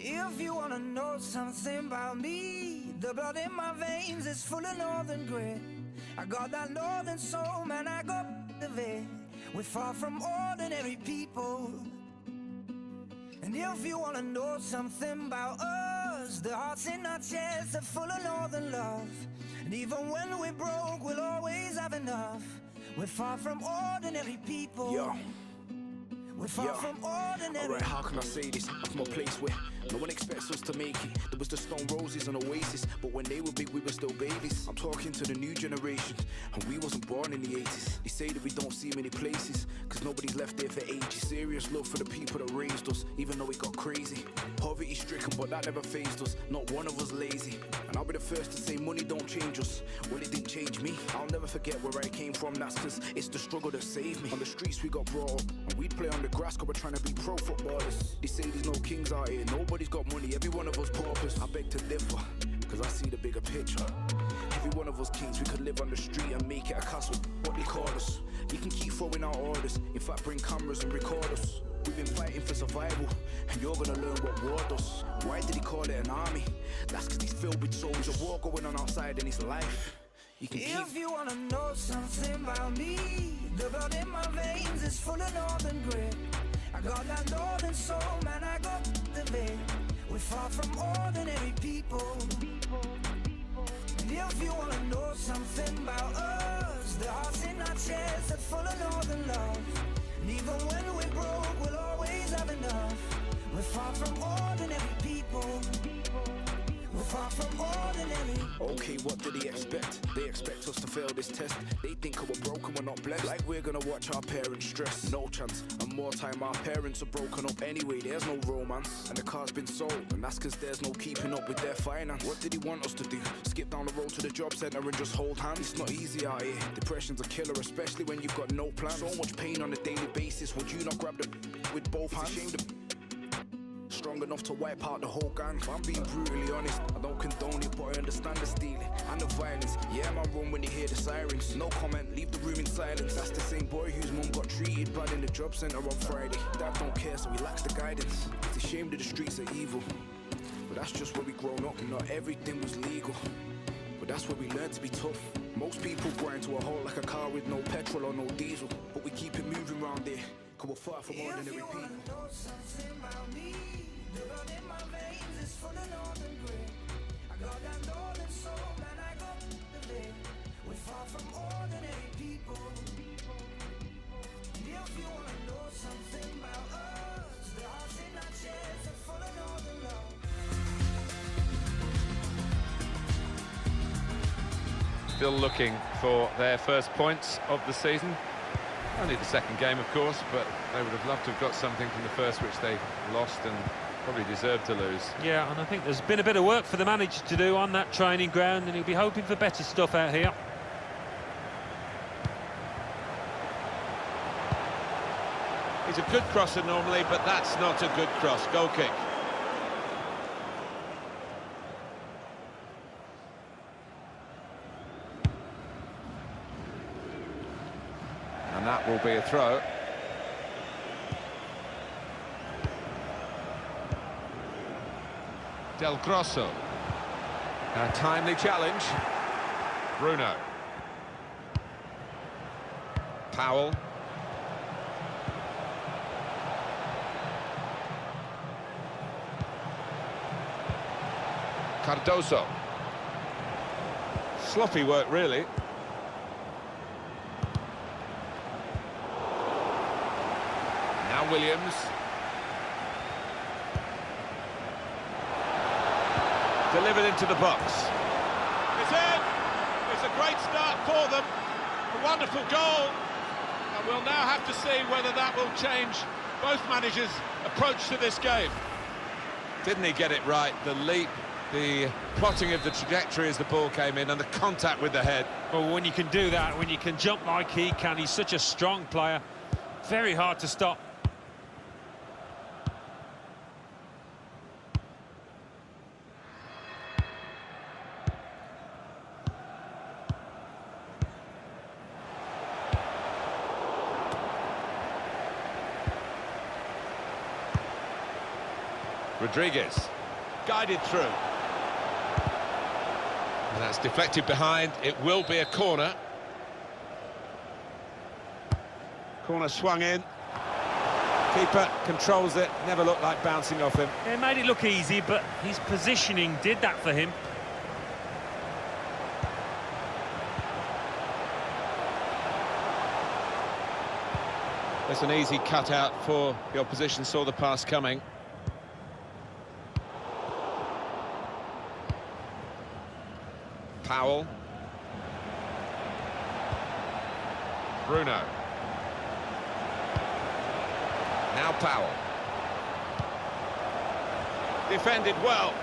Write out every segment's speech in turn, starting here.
If you wanna know something about me, the blood in my veins is full of northern grit. I got that northern soul, man, I got of it. We're far from ordinary people. And if you wanna know something about us, the hearts in our chests are full of northern love. And even when we're broke, we'll always have enough. We're far from ordinary people. Yo. We're far from ordinary. Alright, how can I say this? I'm from a place where no one expects us to make it. There was the Stone Roses and Oasis, but when they were big, we were still babies. I'm talking to the new generation, and we wasn't born in the 80s. They say that we don't see many places, cause nobody's left there for ages. Serious love for the people that raised us, even though it got crazy. Poverty stricken, but that never fazed us. Not one of us lazy. And I'll be the first to say money don't change us. Well, it didn't change me. I'll never forget where I came from, that's cause it's the struggle that saved me. On the streets we got brought up, and we'd play on the grass cause we're trying to be pro footballers. They say there's no kings out here, nobody's got money, every one of us paupers. I beg to differ, cause I see the bigger picture. Every one of us kings, we could live on the street and make it a castle, what they call us. You can keep throwing out orders, in fact bring cameras and record us. We've been fighting for survival, and you're gonna learn what war does. Why did he call it an army? That's cause he's filled with souls. There's a war going on outside in his life. If you wanna know something about me, the blood in my veins is full of northern grit. I got that northern soul, man, I got the vein. We're far from ordinary people. And if you wanna know something about us, the hearts in our chests are full of northern love. And even when we're broke, we'll always have enough. We're far from ordinary people. We're far from ordinary. Okay, what did they expect? They expect us to fail this test. They think we're broken, we're not blessed. Like we're gonna watch our parents stress. No chance, and more time our parents are broken up anyway. There's no romance, and the car's been sold. And that's cause there's no keeping up with their finance. What did he want us to do? Skip down the road to the job centre and just hold hands? It's not easy out here. Depression's a killer, especially when you've got no plan. So much pain on a daily basis. Would you not grab the with both hands? It's a shame strong enough to wipe out the whole gang. If I'm being brutally honest, I don't condone it, but I understand the stealing and the violence. Yeah, man, run when you hear the sirens. No comment, leave the room in silence. That's the same boy whose mum got treated bad in the job centre on Friday. Dad don't care, so he lacks the guidance. It's a shame that the streets are evil, but that's just where we grown up. Not everything was legal, but that's where we learned to be tough. Most people grind to a halt like a car with no petrol or no diesel, but we keep it moving round there, cause we're far from ordinary people. The blood in my veins is full of northern grit. I got that northern soul, man, I got the vein. We're far from ordinary people. If you wanna know something about us, the hearts in our chests are full of northern love. Still looking for their first points of the season. Only the second game, of course, but they would have loved to have got something from the first, which they lost and probably deserved to lose. Yeah, and I think there's been a bit of work for the manager to do on that training ground, and he'll be hoping for better stuff out here. He's a good crosser normally, but that's not a good cross. Goal kick. And that will be a throw. Del Grosso. A timely challenge. Bruno. Powell. Cardoso. Sloppy work, really. Now Williams. Delivered into the box. It's in! It's a great start for them. A wonderful goal. And we'll now have to see whether that will change both managers' approach to this game. Didn't he get it right? The leap, the plotting of the trajectory as the ball came in, and the contact with the head. Well, when you can do that, when you can jump like he can, he's such a strong player. Very hard to stop. Rodriguez. Guided through. And that's deflected behind. It will be a corner. Corner swung in. Keeper controls it. Never looked like bouncing off him. It made it look easy, but his positioning did that for him. That's an easy cutout for the opposition. Saw the pass coming. Powell. Bruno. Now Powell. Defended well.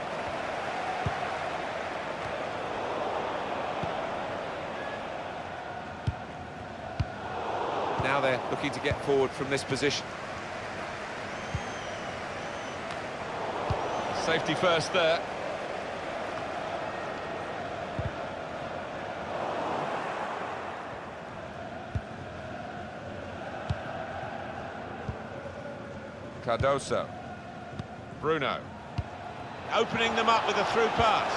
Now they're looking to get forward from this position. Safety first there. Cardoso. Bruno. Opening them up with a through pass.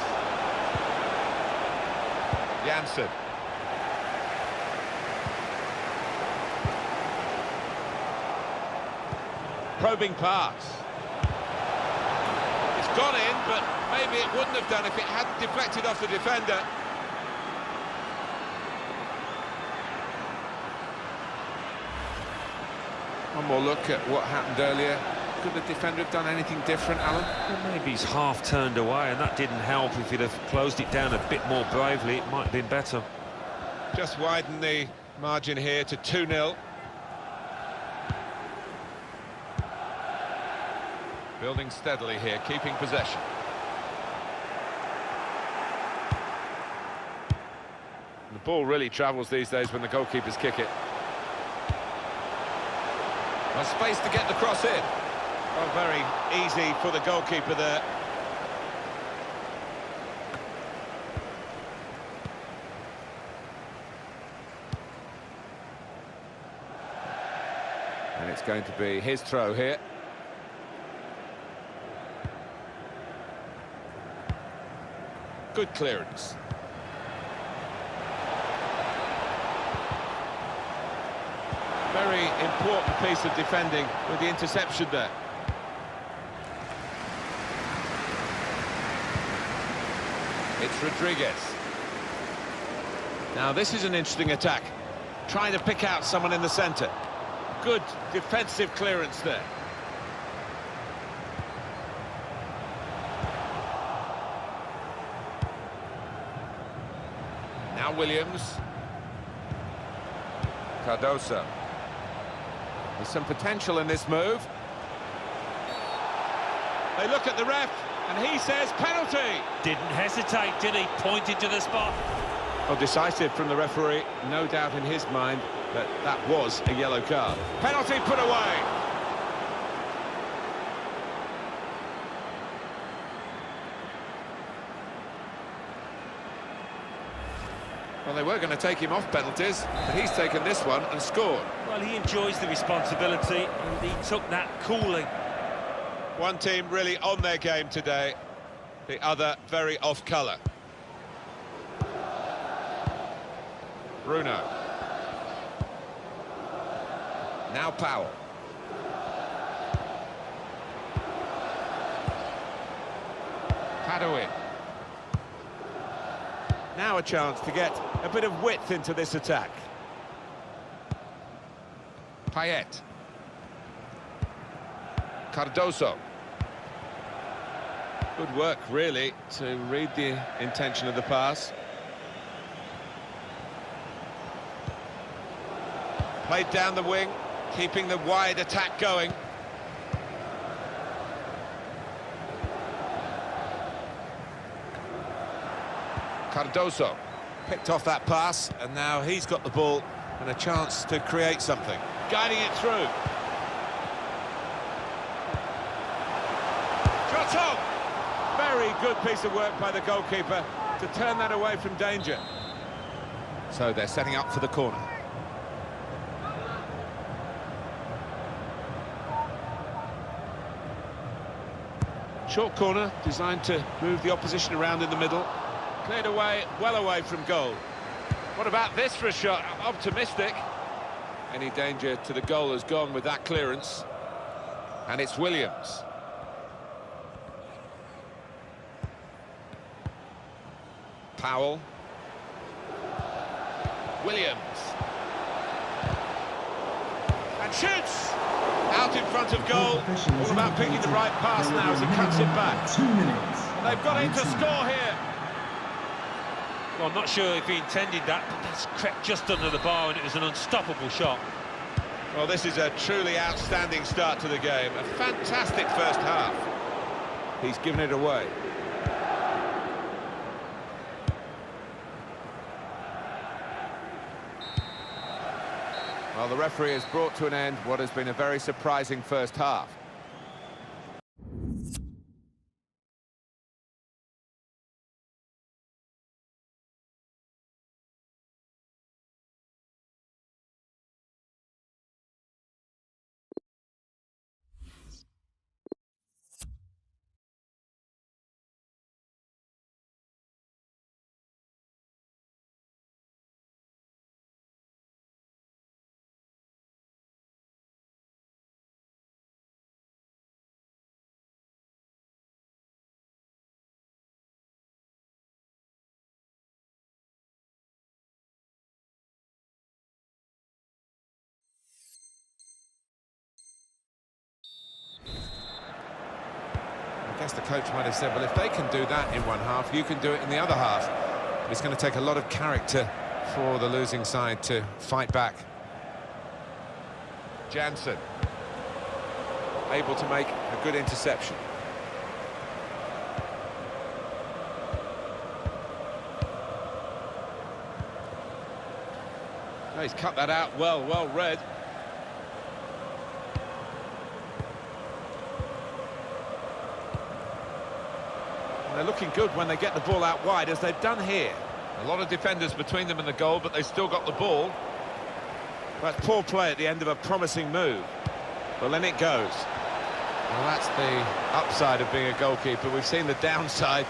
Janssen. Probing pass. It's gone in, but maybe it wouldn't have done if it hadn't deflected off the defender. One more look at what happened earlier. Could the defender have done anything different, Alan? Well, maybe he's half turned away, and that didn't help. If he'd have closed it down a bit more bravely, it might have been better. Just widen the margin here to 2-0. Building steadily here, keeping possession. The ball really travels these days when the goalkeepers kick it. Well, space to get the cross in. Well, very easy for the goalkeeper there. And it's going to be his throw here. Good clearance. Very important piece of defending with the interception there. It's Rodriguez. Now this is an interesting attack. Trying to pick out someone in the centre. Good defensive clearance there. Now Williams. Cardoso. There's some potential in this move. They look at the ref and he says penalty. Didn't hesitate, did he? Pointed to the spot. Well, decisive from the referee. No doubt in his mind that that was a yellow card. Penalty put away. Well, they were going to take him off penalties, but he's taken this one and scored. Well, he enjoys the responsibility, and he took that coolly. One team really on their game today, the other very off colour. Bruno. Now Powell. Padawin. Now a chance to get a bit of width into this attack. Payet. Cardoso. Good work, really, to read the intention of the pass. Played down the wing, keeping the wide attack going. Cardoso. Picked off that pass, and now he's got the ball and a chance to create something. Guiding it through. Shot on! Very good piece of work by the goalkeeper to turn that away from danger. So they're setting up for the corner. Short corner, designed to move the opposition around in the middle. Cleared away, well away from goal. What about this for a shot? Optimistic. Any danger to the goal has gone with that clearance. And it's Williams. Powell. Williams. And shoots! Out in front of goal. All about picking the right pass now as he cuts it back. 2 minutes. They've got him to score here. Well, I'm not sure if he intended that, but that's crept just under the bar and it was an unstoppable shot. Well, this is a truly outstanding start to the game. A fantastic first half. He's given it away. Well, the referee has brought to an end what has been a very surprising first half. I guess the coach might have said, well, if they can do that in one half, you can do it in the other half. But it's going to take a lot of character for the losing side to fight back. Jansen, able to make a good interception. Oh, he's cut that out well read. They're looking good when they get the ball out wide, as they've done here. A lot of defenders between them and the goal, but they still got the ball. That's poor play at the end of a promising move. Well, then it goes. Well, that's the upside of being a goalkeeper. We've seen the downside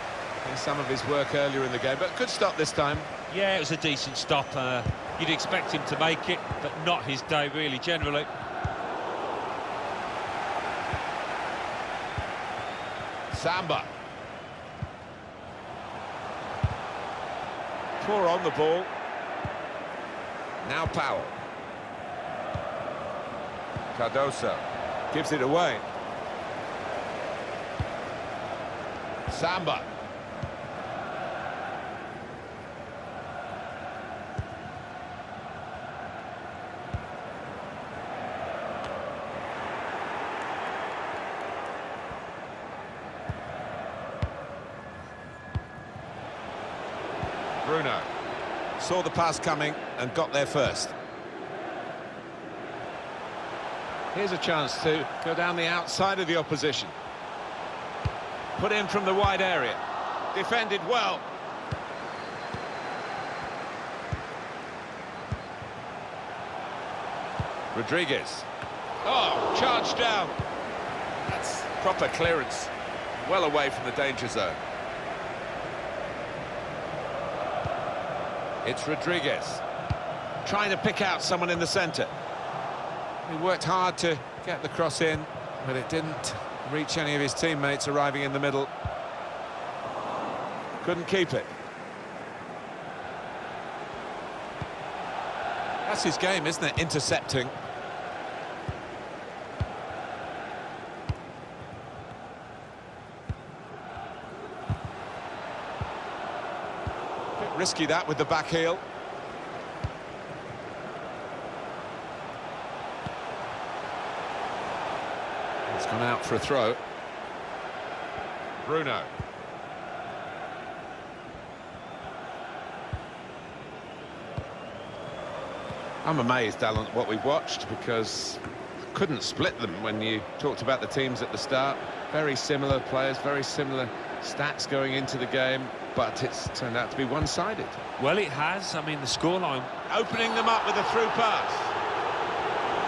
in some of his work earlier in the game, but good stop this time. Yeah, it was a decent stop. You'd expect him to make it, but not his day, really, generally. Samba. Poor on the ball. Now Powell. Cardoso. Gives it away. Samba. Bruno. Saw the pass coming and got there first. Here's a chance to go down the outside of the opposition. Put in from the wide area. Defended well. Rodriguez. Oh, charged down. That's proper clearance. Well away from the danger zone. It's Rodriguez. Trying to pick out someone in the centre. He worked hard to get the cross in, but it didn't reach any of his teammates arriving in the middle. Couldn't keep it. That's his game, isn't it? Intercepting. Bit risky that with the back heel. It's gone out for a throw. Bruno. I'm amazed, Alan, at what we've watched, because I couldn't split them when you talked about the teams at the start. Very similar players, very similar stats going into the game, but it's turned out to be one-sided. Well, it has. I mean, the scoreline. Opening them up with a through pass.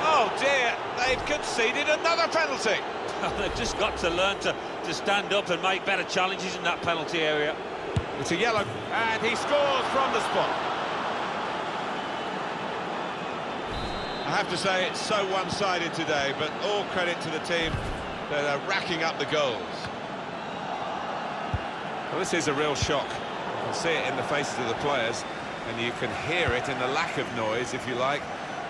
Oh dear, they've conceded another penalty. They've just got to learn to to stand up and make better challenges in that penalty area. It's a yellow, and he scores from the spot. I have to say it's so one-sided today, but all credit to the team that are racking up the goals. Well, this is a real shock. You can see it in the faces of the players, and you can hear it in the lack of noise, if you like,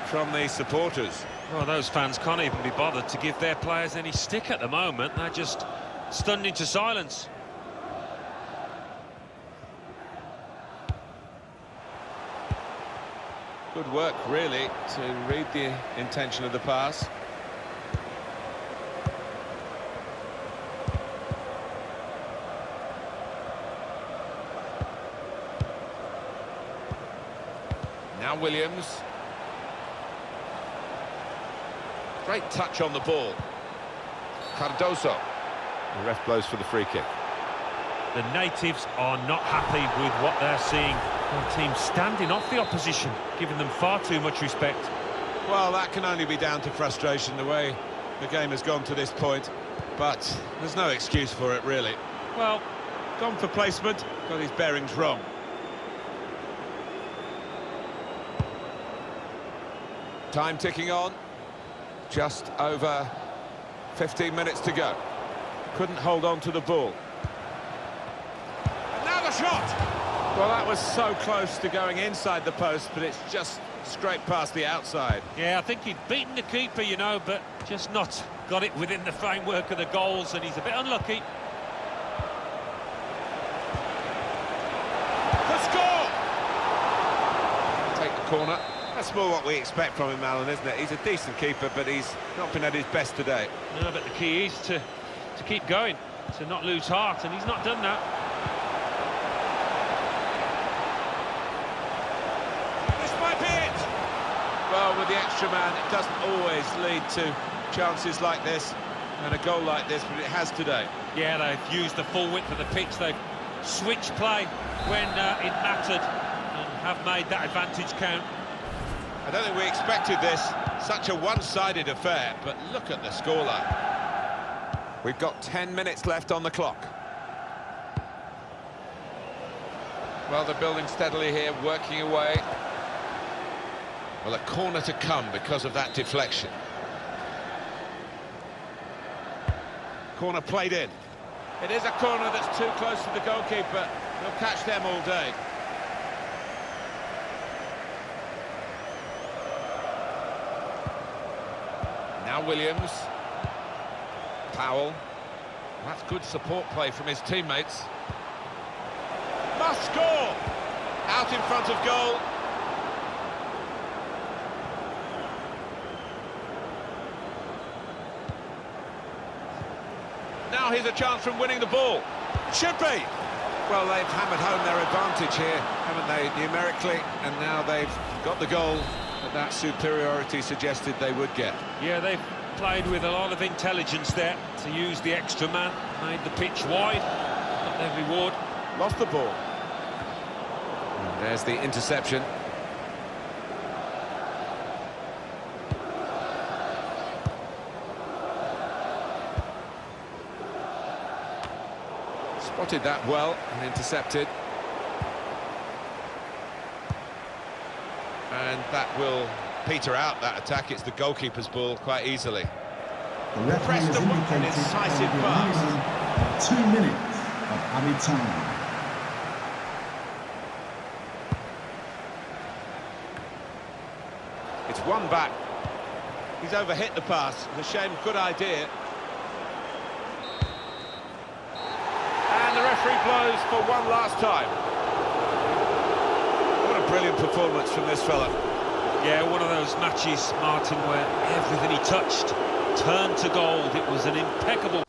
from the supporters. Well, those fans can't even be bothered to give their players any stick at the moment. They're just stunned into silence. Good work, really, to read the intention of the pass. Now Williams. Great touch on the ball. Cardoso. The ref blows for the free kick. The natives are not happy with what they're seeing. Their team standing off the opposition, giving them far too much respect. Well, that can only be down to frustration, the way the game has gone to this point. But there's no excuse for it, really. Well, gone for placement, got his bearings wrong. Time ticking on. Just over 15 minutes to go. Couldn't hold on to the ball. And now the shot! Well, that was so close to going inside the post, but it's just scraped past the outside. Yeah, I think he'd beaten the keeper, you know, but just not got it within the framework of the goals, and he's a bit unlucky. The score! Take the corner. That's more what we expect from him, Alan, isn't it? He's a decent keeper, but he's not been at his best today. No, but the key is to keep going, to not lose heart, and he's not done that. This might be it! Well, with the extra man, it doesn't always lead to chances like this and a goal like this, but it has today. Yeah, they've used the full width of the pitch. They've switched play when it mattered and have made that advantage count. I don't think we expected this, such a one-sided affair, but look at the scoreline. We've got 10 minutes left on the clock. Well, they're building steadily here, working away. Well, a corner to come because of that deflection. Corner played in. It is a corner that's too close to the goalkeeper. He'll catch them all day. Now Williams. Powell. That's good support play from his teammates. Must score! Out in front of goal. Now here's a chance from winning the ball. Should be! Well, they've hammered home their advantage here, haven't they, numerically, and now they've got the goal that superiority suggested they would get. Yeah, they've played with a lot of intelligence there to use the extra man, made the pitch wide, got their reward. Lost the ball. And there's the interception. Spotted that well and intercepted. And that will peter out that attack. It's the goalkeeper's ball quite easily. The referee has indicated incisive there will be a pass. minimum of 2 minutes of added time. It's one back. He's overhit the pass. It's a shame, good idea. And the referee blows for one last time. What a brilliant performance from this fella. Yeah, one of those matches, Martin, where everything he touched turned to gold. It was an impeccable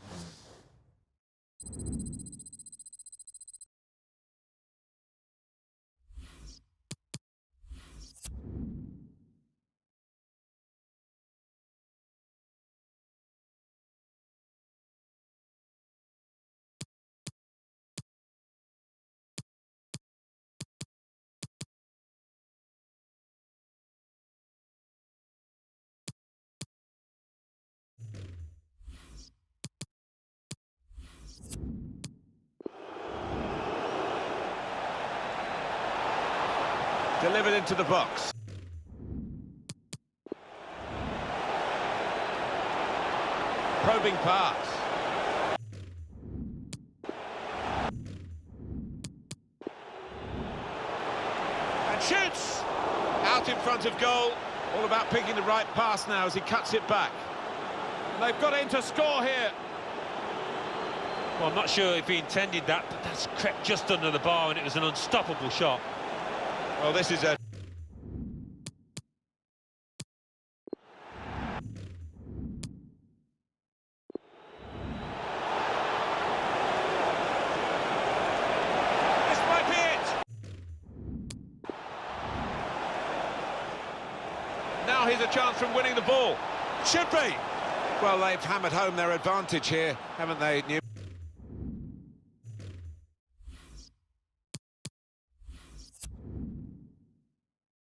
Delivered into the box. Probing pass. And shoots! Out in front of goal. All about picking the right pass now as he cuts it back. And they've got in to score here. Well, I'm not sure if he intended that, but that's crept just under the bar and it was an unstoppable shot. Well, this is a... This might be it! Now here's a chance from winning the ball. Should be! Well, they've hammered home their advantage here, haven't they, New?